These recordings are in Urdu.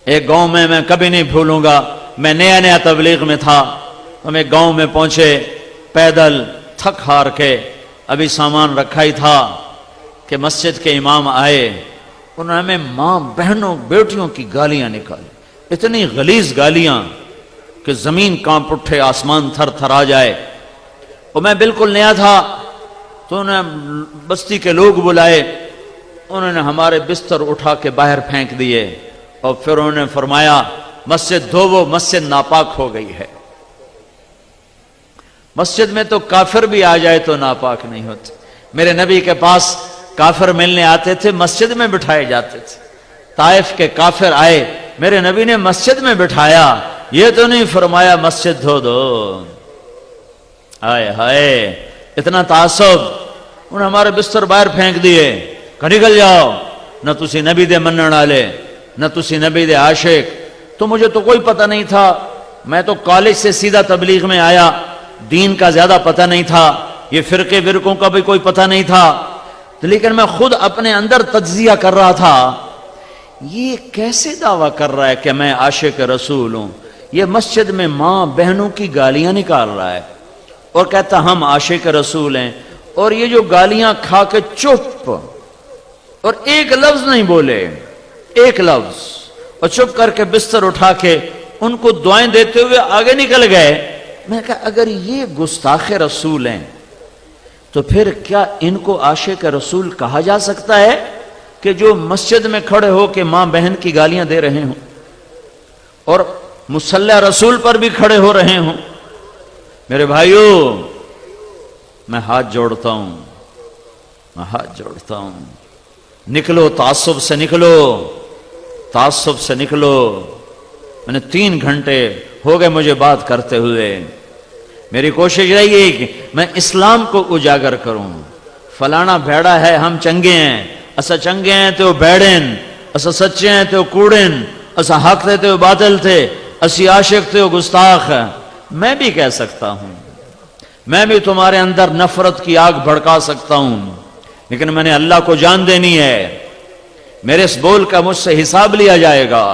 ایک گاؤں میں کبھی نہیں بھولوں گا، میں نیا نیا تبلیغ میں تھا، ہم ایک گاؤں میں پہنچے پیدل تھک ہار کے، ابھی سامان رکھا ہی تھا کہ مسجد کے امام آئے، انہوں نے ہمیں ماں بہنوں بیٹیوں کی گالیاں نکالی، اتنی غلیظ گالیاں کہ زمین کانپ اٹھے، آسمان تھر تھر آ جائے۔ اور میں بالکل نیا تھا تو انہوں نے بستی کے لوگ بلائے، انہوں نے ہمارے بستر اٹھا کے باہر پھینک دیے، اور پھر انہوں نے فرمایا مسجد دھوو، مسجد ناپاک ہو گئی ہے۔ مسجد میں تو کافر بھی آ جائے تو ناپاک نہیں ہوتے۔ میرے نبی کے پاس کافر ملنے آتے تھے، مسجد میں بٹھائے جاتے تھے۔ طائف کے کافر آئے، میرے نبی نے مسجد میں بٹھایا، یہ تو نہیں فرمایا مسجد دھو دو۔ آئے ہائے، اتنا تعصب، انہوں نے ہمارے بستر باہر پھینک دیے کہ نکل جاؤ، نہ تسی نبی دے منن والے، نہ تسی نبی دے عاشق۔ تو مجھے تو کوئی پتہ نہیں تھا، میں تو کالج سے سیدھا تبلیغ میں آیا، دین کا زیادہ پتہ نہیں تھا، یہ فرقے ورقوں کا بھی کوئی پتہ نہیں تھا، لیکن میں خود اپنے اندر تجزیہ کر رہا تھا، یہ کیسے دعویٰ کر رہا ہے کہ میں عاشق رسول ہوں؟ یہ مسجد میں ماں بہنوں کی گالیاں نکال رہا ہے اور کہتا ہم عاشق رسول ہیں، اور یہ جو گالیاں کھا کے چپ، اور ایک لفظ نہیں بولے، ایک لفظ، اور چپ کر کے بستر اٹھا کے ان کو دعائیں دیتے ہوئے آگے نکل گئے۔ میں کہا اگر یہ گستاخ رسول ہیں تو پھر کیا ان کو عاشق رسول کہا جا سکتا ہے کہ جو مسجد میں کھڑے ہو کے ماں بہن کی گالیاں دے رہے ہوں اور مصلی رسول پر بھی کھڑے ہو رہے ہوں؟ میرے بھائیو، میں ہاتھ جوڑتا ہوں، میں ہاتھ جوڑتا ہوں، نکلو تعصب سے، نکلو تعصب سے نکلو۔ میں نے 3 گھنٹے ہو گئے مجھے بات کرتے ہوئے، میری کوشش رہی ہے کہ میں اسلام کو اجاگر کروں۔ فلانا بھیڑا ہے، ہم چنگے ہیں، اسا چنگے ہیں تو بیڑن، اسا سچے ہیں تو کوڑن، اسا حق تھے تو باطل تھے، اسی عاشق تھے گستاخ۔ میں بھی کہہ سکتا ہوں، میں بھی تمہارے اندر نفرت کی آگ بھڑکا سکتا ہوں، لیکن میں نے اللہ کو جان دینی ہے، میرے اس بول کا مجھ سے حساب لیا جائے گا،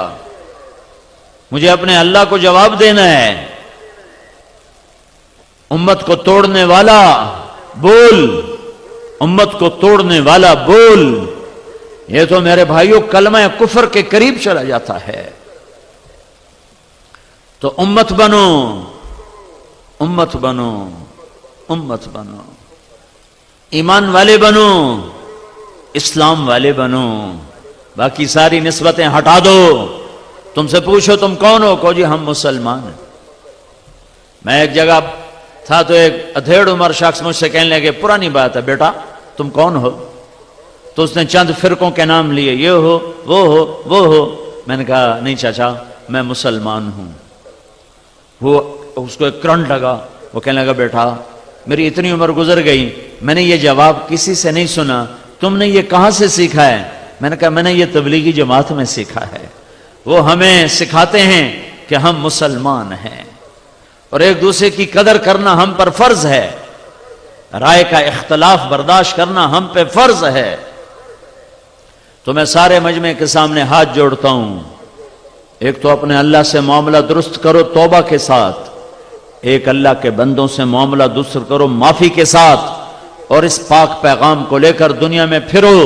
مجھے اپنے اللہ کو جواب دینا ہے۔ امت کو توڑنے والا بول، امت کو توڑنے والا بول، یہ تو میرے بھائیوں کلمہ کفر کے قریب چلا جاتا ہے۔ تو امت بنو، امت بنو، امت بنو، ایمان والے بنو، اسلام والے بنو، باقی ساری نسبتیں ہٹا دو۔ تم سے پوچھو تم کون ہو، کہو جی ہم مسلمان ہیں۔ میں ایک جگہ تھا تو ایک ادھیڑ عمر شخص مجھ سے کہنے لگے پرانی بات ہے بیٹا تم کون ہو؟ تو اس نے چند فرقوں کے نام لیے، یہ ہو، وہ ہو، وہ ہو۔ میں نے کہا نہیں چاچا، میں مسلمان ہوں۔ وہ اس کو ایک کرنٹ لگا، وہ کہنے لگا بیٹا میری اتنی عمر گزر گئی، میں نے یہ جواب کسی سے نہیں سنا، تم نے یہ کہاں سے سیکھا ہے؟ میں نے کہا میں نے یہ تبلیغی جماعت میں سیکھا ہے۔ وہ ہمیں سکھاتے ہیں کہ ہم مسلمان ہیں اور ایک دوسرے کی قدر کرنا ہم پر فرض ہے، رائے کا اختلاف برداشت کرنا ہم پہ فرض ہے۔ تو میں سارے مجمع کے سامنے ہاتھ جوڑتا ہوں، ایک تو اپنے اللہ سے معاملہ درست کرو توبہ کے ساتھ، ایک اللہ کے بندوں سے معاملہ درست کرو معافی کے ساتھ، اور اس پاک پیغام کو لے کر دنیا میں پھرو۔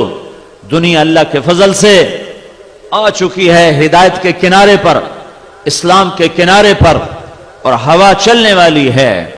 دنیا اللہ کے فضل سے آ چکی ہے ہدایت کے کنارے پر، اسلام کے کنارے پر، اور ہوا چلنے والی ہے۔